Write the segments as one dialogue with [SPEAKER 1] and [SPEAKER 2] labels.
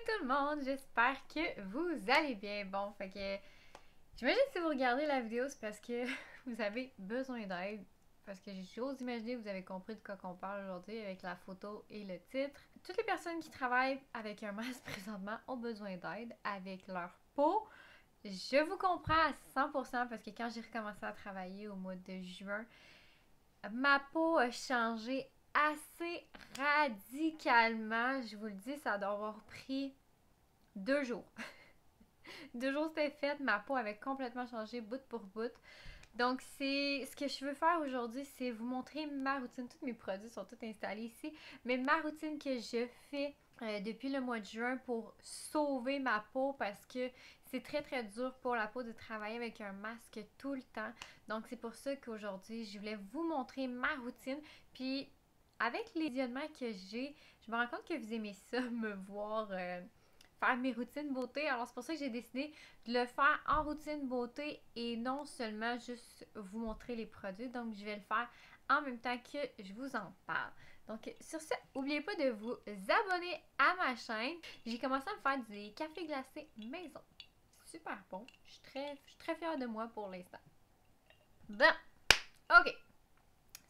[SPEAKER 1] tout le monde, j'espère que vous allez bien. Bon, fait que j'imagine que si vous regardez la vidéo, c'est parce que vous avez besoin d'aide. Parce que j'ose imaginer que vous avez compris de quoi qu'on parle aujourd'hui avec la photo et le titre. Toutes les personnes qui travaillent avec un masque présentement ont besoin d'aide avec leur peau. Je vous comprends à 100% parce que quand j'ai recommencé à travailler au mois de juin, ma peau a changé assez radicalement. Je vous le dis, ça doit avoir pris 2 jours. 2 jours c'était fait, ma peau avait complètement changé bout pour bout. Donc c'est ce que je veux faire aujourd'hui, c'est vous montrer ma routine. Tous mes produits sont tous installés ici, mais ma routine que je fais depuis le mois de juin pour sauver ma peau parce que c'est très très dur pour la peau de travailler avec un masque tout le temps. Donc c'est pour ça qu'aujourd'hui je voulais vous montrer ma routine. Puis avec les visionnements que j'ai, je me rends compte que vous aimez ça, me voir faire mes routines beauté. Alors c'est pour ça que j'ai décidé de le faire en routine beauté et non seulement juste vous montrer les produits. Donc je vais le faire en même temps que je vous en parle. Donc sur ce, n'oubliez pas de vous abonner à ma chaîne. J'ai commencé à me faire des cafés glacés maison. Super bon. Je suis très fière de moi pour l'instant. Bon, ok.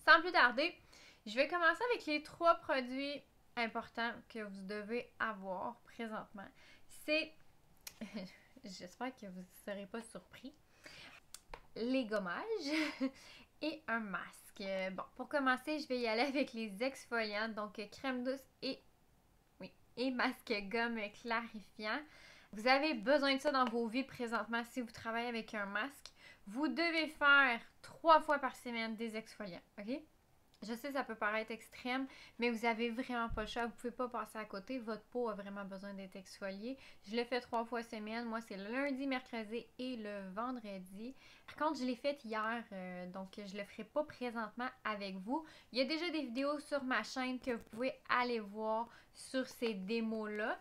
[SPEAKER 1] Sans plus tarder, je vais commencer avec les 3 produits importants que vous devez avoir présentement. C'est, j'espère que vous ne serez pas surpris, les gommages et un masque. Bon, pour commencer, je vais y aller avec les exfoliants, donc crème douce et masque gomme clarifiant. Vous avez besoin de ça dans vos vies présentement si vous travaillez avec un masque. Vous devez faire 3 fois par semaine des exfoliants, ok? Je sais, ça peut paraître extrême, mais vous avez vraiment pas le choix. Vous pouvez pas passer à côté. Votre peau a vraiment besoin d'être exfoliée. Je le fais 3 fois semaine. Moi, c'est le lundi, mercredi et le vendredi. Par contre, je l'ai fait hier, donc je le ferai pas présentement avec vous. Il y a déjà des vidéos sur ma chaîne que vous pouvez aller voir sur ces démos-là.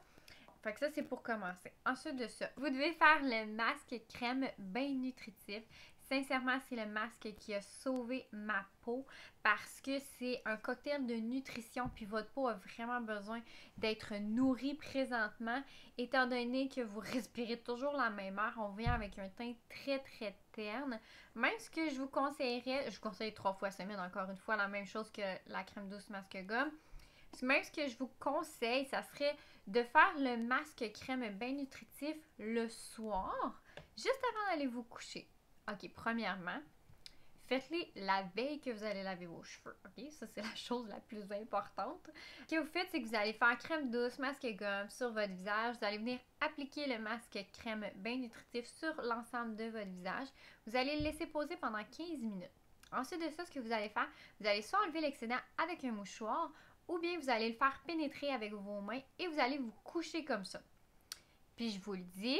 [SPEAKER 1] Fait que ça, c'est pour commencer. Ensuite de ça, vous devez faire le masque crème bien nutritif. Sincèrement, c'est le masque qui a sauvé ma peau parce que c'est un cocktail de nutrition puis votre peau a vraiment besoin d'être nourrie présentement étant donné que vous respirez toujours la même air. On vient avec un teint très très terne. Même ce que je vous conseillerais, je vous conseille 3 fois semaine encore une fois, la même chose que la crème douce masque gomme. Même ce que je vous conseille, ça serait de faire le masque crème bien nutritif le soir, juste avant d'aller vous coucher. Ok, premièrement, faites-les la veille que vous allez laver vos cheveux. Ok, ça c'est la chose la plus importante. Ce que vous faites, c'est que vous allez faire crème douce, masque gomme sur votre visage. Vous allez venir appliquer le masque crème bien nutritif sur l'ensemble de votre visage. Vous allez le laisser poser pendant 15 minutes. Ensuite de ça, ce que vous allez faire, vous allez soit enlever l'excédent avec un mouchoir ou bien vous allez le faire pénétrer avec vos mains et vous allez vous coucher comme ça. Puis je vous le dis,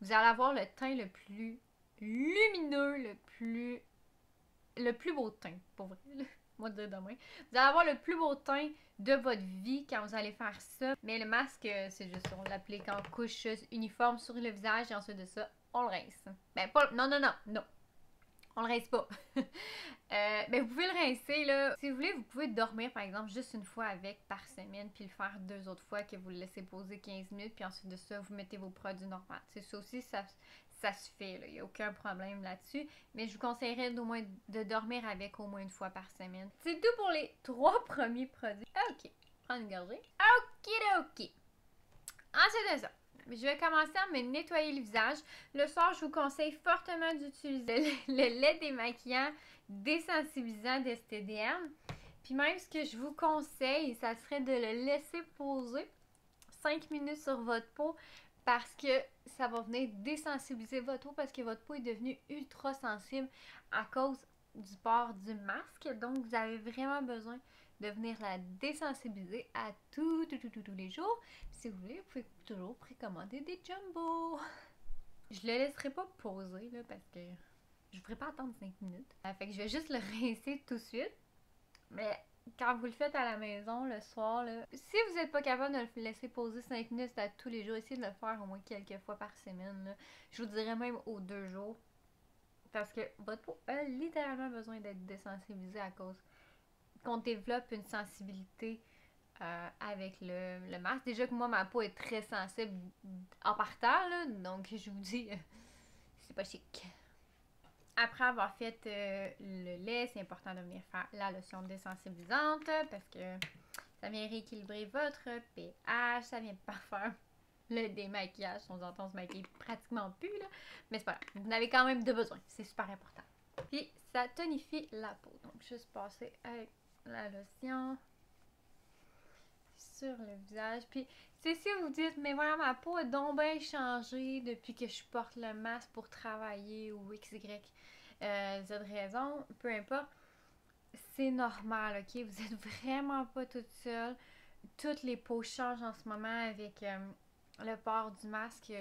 [SPEAKER 1] vous allez avoir le teint le plus lumineux, le plus beau teint, pour vrai, moi de demain. Vous allez avoir le plus beau teint de votre vie quand vous allez faire ça. Mais le masque, c'est juste on l'applique en couche uniforme sur le visage et ensuite de ça, on le rince. Ben pas, non. On le rince pas. Mais vous pouvez le rincer, là. Si vous voulez, vous pouvez dormir, par exemple, juste une fois avec par semaine, puis le faire 2 autres fois, que vous le laissez poser 15 minutes, puis ensuite de ça, vous mettez vos produits normaux. C'est ça aussi, ça se fait, là. Il n'y a aucun problème là-dessus. Mais je vous conseillerais d'au moins de dormir avec au moins une fois par semaine. C'est tout pour les 3 premiers produits. Ok. Prends une gorgée. Ok. Ensuite de ça, je vais commencer à me nettoyer le visage. Le soir, je vous conseille fortement d'utiliser le lait démaquillant désensibilisant d'STDM. Puis même ce que je vous conseille, ça serait de le laisser poser 5 minutes sur votre peau parce que ça va venir désensibiliser votre peau parce que votre peau est devenue ultra sensible à cause du port du masque. Donc, vous avez vraiment besoin de venir la désensibiliser à tous les jours. Puis, si vous voulez, vous pouvez toujours précommander des jumbo. Je le laisserai pas poser là, parce que je ne ferai pas attendre 5 minutes. Fait que je vais juste le rincer tout de suite. Mais quand vous le faites à la maison le soir, là, si vous n'êtes pas capable de le laisser poser 5 minutes à tous les jours, essayez de le faire au moins quelques fois par semaine. Là. Je vous dirais même aux 2 jours. Parce que votre peau a littéralement besoin d'être désensibilisée à cause qu'on développe une sensibilité avec le masque. Déjà que moi, ma peau est très sensible en partant, là, donc je vous dis, c'est pas chic. Après avoir fait le lait, c'est important de venir faire la lotion désensibilisante parce que ça vient rééquilibrer votre pH, ça vient parfaire le démaquillage. On entend on se maquille pratiquement plus, là, mais c'est pas grave. Vous en avez quand même de besoin, c'est super important. Puis ça tonifie la peau. Donc juste passer avec la lotion sur le visage. Puis c'est si vous dites, mais voilà, ma peau a donc bien changé depuis que je porte le masque pour travailler ou XY. Z raison, peu importe, c'est normal, ok? Vous êtes vraiment pas toute seule. Toutes les peaux changent en ce moment avec le port du masque.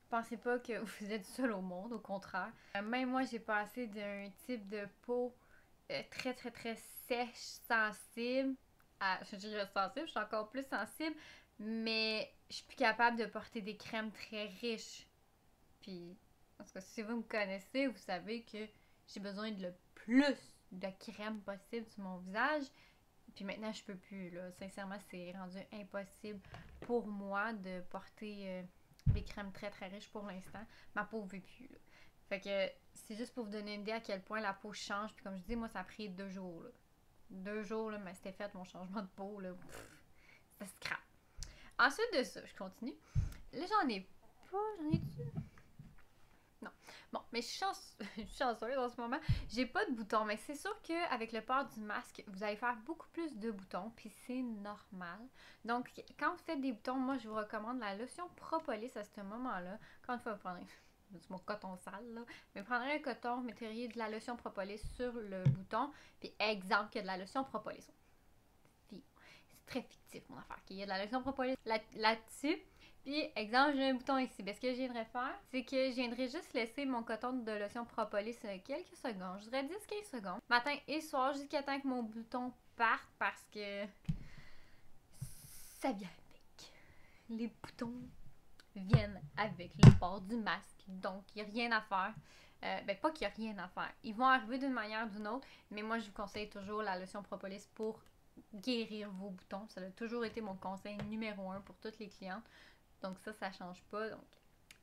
[SPEAKER 1] Pensez pas que vous êtes seul au monde, au contraire. Même moi, j'ai passé d'un type de peau très très très sèche, sensible, je dirais sensible, je suis encore plus sensible, mais je suis plus capable de porter des crèmes très riches. Puis, parce que si vous me connaissez, vous savez que j'ai besoin de le plus de crème possible sur mon visage. Puis maintenant, je peux plus, là. Sincèrement, c'est rendu impossible pour moi de porter des crèmes très très riches pour l'instant. Ma peau veut plus, là. Fait que c'est juste pour vous donner une idée à quel point la peau change. Puis comme je dis, moi, ça a pris 2 jours, là. 2 jours, là, mais c'était fait mon changement de peau, là. C'était scrap. Ensuite de ça, je continue. Là, j'en ai pas. J'en ai-tu? Non. Bon, mais je suis chanceuse en ce moment. J'ai pas de boutons, mais c'est sûr qu'avec le port du masque, vous allez faire beaucoup plus de boutons, puis c'est normal. Donc, quand vous faites des boutons, moi, je vous recommande la lotion Propolis à ce moment-là. Quand une fois, vous prendrez mon coton sale, là, mais prendrez un coton, vous mettriez de la lotion Propolis sur le bouton, puis exemple qu'il y a de la lotion Propolis. Puis, c'est très fictif, mon affaire, qu'il y a de la lotion Propolis là-dessus. Puis, exemple, j'ai un bouton ici. Ben, ce que je viendrais faire, c'est que je viendrais juste laisser mon coton de lotion Propolis quelques secondes. Je dirais 10-15 secondes. Matin et soir, jusqu'à temps que mon bouton parte parce que ça vient avec. Les boutons viennent avec le port du masque. Donc, il n'y a rien à faire. Ben, pas qu'il n'y a rien à faire. Ils vont arriver d'une manière ou d'une autre, mais moi, je vous conseille toujours la lotion Propolis pour guérir vos boutons. Ça a toujours été mon conseil numéro 1 pour toutes les clientes. Donc ça change pas. Donc,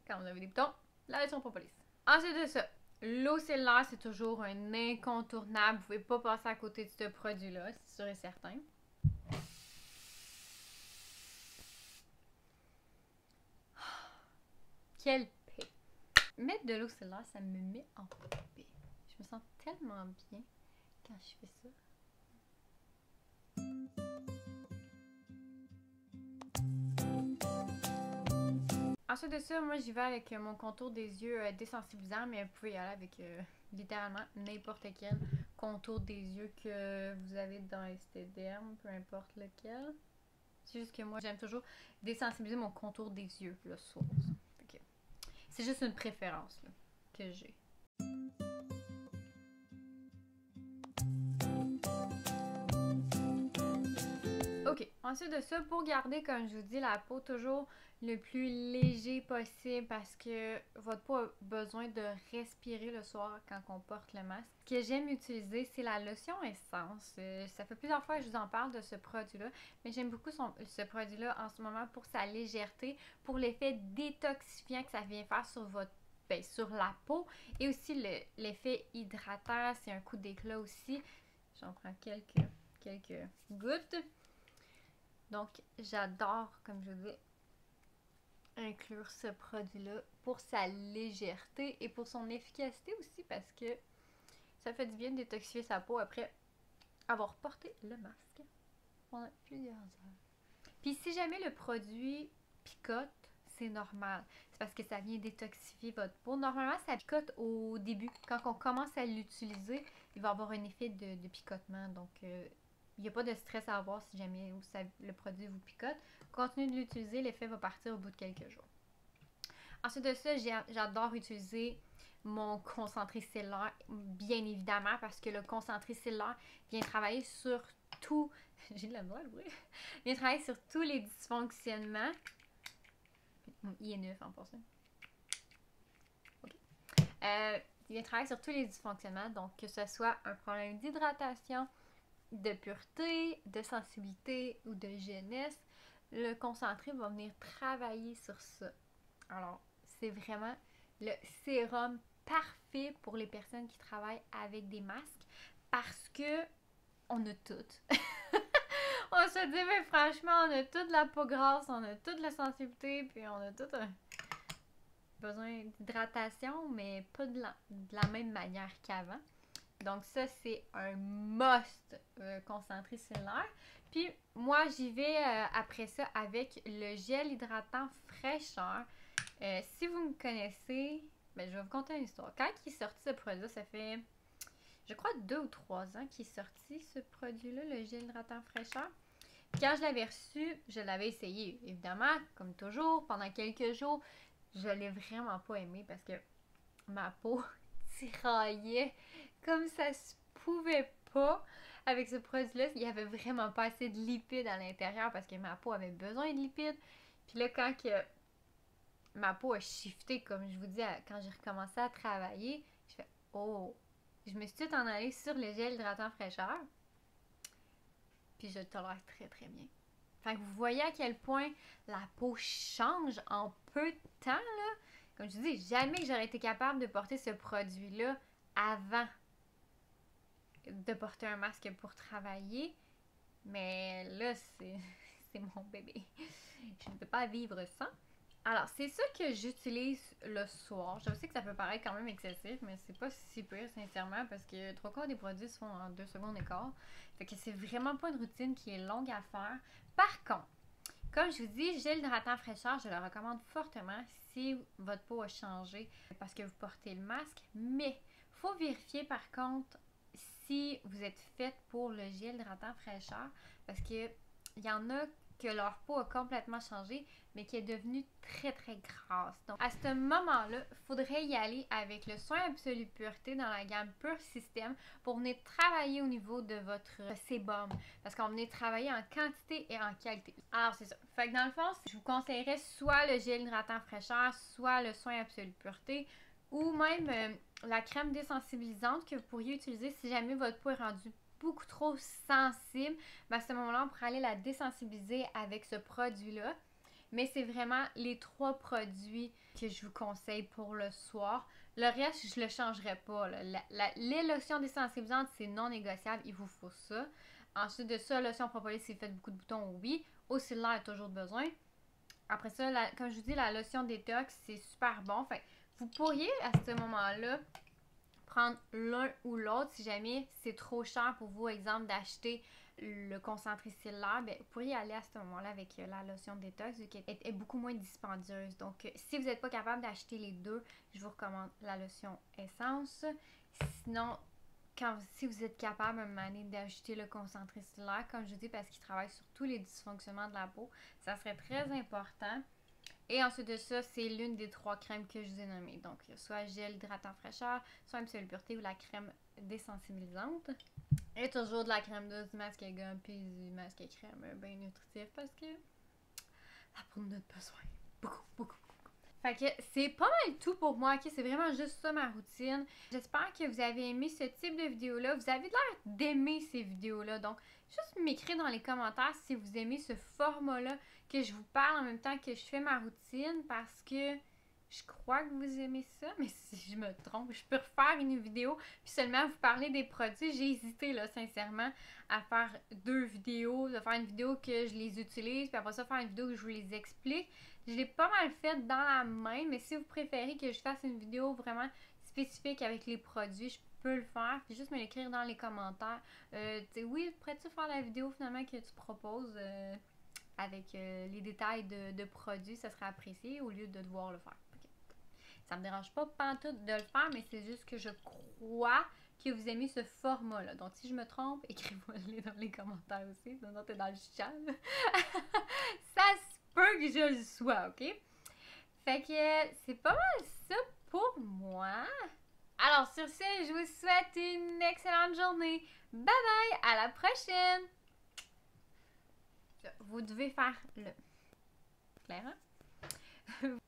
[SPEAKER 1] quand vous avez des boutons, la lotion Propolis. Ensuite de ça, l'eau cellulaire, c'est toujours un incontournable. Vous pouvez pas passer à côté de ce produit-là, c'est sûr et certain. Quelle paix! Mettre de l'eau cellulaire, ça me met en paix. Je me sens tellement bien quand je fais ça. Ensuite de ça, moi j'y vais avec mon contour des yeux désensibilisant, mais vous pouvez y aller avec littéralement n'importe quel contour des yeux que vous avez dans Esthederm, peu importe lequel. C'est juste que moi j'aime toujours désensibiliser mon contour des yeux le soir. Okay. C'est juste une préférence là, que j'ai. Ok, ensuite de ça, pour garder, comme je vous dis, la peau toujours le plus léger possible parce que votre peau a besoin de respirer le soir quand on porte le masque. Ce que j'aime utiliser, c'est la lotion essence. Ça fait plusieurs fois que je vous en parle de ce produit-là, mais j'aime beaucoup ce produit-là en ce moment pour sa légèreté, pour l'effet détoxifiant que ça vient faire sur votre sur la peau et aussi l'effet hydratant, c'est un coup d'éclat aussi. J'en prends quelques gouttes. Donc, j'adore, comme je vous dis, inclure ce produit-là pour sa légèreté et pour son efficacité aussi parce que ça fait du bien de détoxifier sa peau après avoir porté le masque pendant plusieurs heures. Puis si jamais le produit picote, c'est normal. C'est parce que ça vient détoxifier votre peau. Normalement, ça picote au début. Quand on commence à l'utiliser, il va avoir un effet de picotement. Donc, il n'y a pas de stress à avoir si jamais le produit vous picote. Continuez de l'utiliser, l'effet va partir au bout de quelques jours. Ensuite de ça, j'adore utiliser mon concentré cellulaire, bien évidemment, parce que le concentré cellulaire vient travailler sur tout. J'ai de la voix, oui. Vient travailler sur tous les dysfonctionnements. Il est neuf en passant. Ok. Il vient travailler sur tous les dysfonctionnements, donc que ce soit un problème d'hydratation, de pureté, de sensibilité ou de jeunesse, le concentré va venir travailler sur ça. Alors, c'est vraiment le sérum parfait pour les personnes qui travaillent avec des masques parce que on a tout. On se dit, mais franchement, on a toute la peau grasse, on a toute la sensibilité, puis on a tout besoin d'hydratation, mais pas de la même manière qu'avant. Donc ça, c'est un must concentré cellulaire. Puis moi, j'y vais après ça avec le gel hydratant fraîcheur. Si vous me connaissez, ben, je vais vous conter une histoire. Quand il est sorti ce produit, ça fait, je crois, 2 ou 3 ans qu'il est sorti ce produit-là, le gel hydratant fraîcheur. Puis quand je l'avais reçu, je l'avais essayé. Évidemment, comme toujours, pendant quelques jours, je l'ai vraiment pas aimé parce que ma peau tiraillait comme ça se pouvait pas. Avec ce produit-là, il y avait vraiment pas assez de lipides à l'intérieur parce que ma peau avait besoin de lipides. Puis là, quand que ma peau a shifté, comme je vous dis, quand j'ai recommencé à travailler, je fais « Oh! » Je me suis tout en allée sur le gel hydratant fraîcheur. Puis je le tolère très très bien. Fait que vous voyez à quel point la peau change en peu de temps, là. Comme je vous dis, jamais que j'aurais été capable de porter ce produit-là avant de porter un masque pour travailler. Mais là, c'est mon bébé. Je ne peux pas vivre sans. Alors, c'est ça que j'utilise le soir. Je sais que ça peut paraître quand même excessif, mais c'est pas si pire, sincèrement, parce que 3/4 des produits se font en 2 secondes et quart. Fait que c'est vraiment pas une routine qui est longue à faire. Par contre, comme je vous dis, gel hydratant fraîcheur, je le recommande fortement si votre peau a changé parce que vous portez le masque. Mais, il faut vérifier par contre si vous êtes faite pour le gel hydratant fraîcheur parce que il y en a que leur peau a complètement changé, mais qui est devenue très très grasse. Donc à ce moment-là, il faudrait y aller avec le soin absolu pureté dans la gamme Pure System pour venir travailler au niveau de votre sébum. Parce qu'on venait travailler en quantité et en qualité. Alors c'est ça. Fait que dans le fond, je vous conseillerais soit le gel hydratant fraîcheur, soit le soin absolu pureté, ou même la crème désensibilisante que vous pourriez utiliser si jamais votre peau est rendue beaucoup trop sensible. Ben à ce moment-là, on pourrait aller la désensibiliser avec ce produit-là. Mais c'est vraiment les 3 produits que je vous conseille pour le soir. Le reste, je le changerai pas. Les lotions désensibilisantes, c'est non négociable. Il vous faut ça. Ensuite de ça, lotion propolis, si vous faites beaucoup de boutons, oui. Au cellulaire, toujours besoin. Après ça, comme je vous dis, la lotion détox, c'est super bon. Fait vous pourriez, à ce moment-là, prendre l'un ou l'autre si jamais c'est trop cher pour vous, exemple, d'acheter le concentré cellulaire, ben, vous pourriez aller à ce moment-là avec la lotion détox vu qu'elle est beaucoup moins dispendieuse. Donc, si vous n'êtes pas capable d'acheter les deux, je vous recommande la lotion essence. Sinon, si vous êtes capable à un moment donné d'ajouter le concentré cellulaire, comme je vous dis, parce qu'il travaille sur tous les dysfonctionnements de la peau, ça serait très important. Et ensuite de ça, c'est l'une des 3 crèmes que je vous ai nommées. Donc, soit gel hydratant fraîcheur, soit absolue pureté ou la crème désensibilisante. Et toujours de la crème douce, du masque à gomme, puis du masque à crème bien nutritif parce que la peau en a besoin. Beaucoup, beaucoup. Fait que c'est pas mal tout pour moi, ok? C'est vraiment juste ça ma routine. J'espère que vous avez aimé ce type de vidéo-là. Vous avez l'air d'aimer ces vidéos-là. Donc, juste m'écrire dans les commentaires si vous aimez ce format-là, que je vous parle en même temps que je fais ma routine parce que je crois que vous aimez ça. Mais si je me trompe, je peux refaire une vidéo puis seulement vous parler des produits. J'ai hésité, là, sincèrement, à faire 2 vidéos, de faire une vidéo que je les utilise, puis après ça, faire une vidéo où je vous les explique. Je l'ai pas mal faite dans la main, mais si vous préférez que je fasse une vidéo vraiment spécifique avec les produits, je peux le faire. Puis juste me l'écrire dans les commentaires. Oui, pourrais-tu faire la vidéo finalement que tu proposes avec les détails de produits, ça serait apprécié au lieu de devoir le faire. Okay. Ça me dérange pas pantoute de le faire, mais c'est juste que je crois que vous aimez ce format-là. Donc si je me trompe, écrivez-le dans les commentaires aussi. Sinon t'es dans le chat. Ça se peut que je le sois, ok? Fait que c'est pas mal ça pour moi. Alors sur ce, je vous souhaite une excellente journée. Bye bye, à la prochaine! Vous devez faire le... Claire, hein?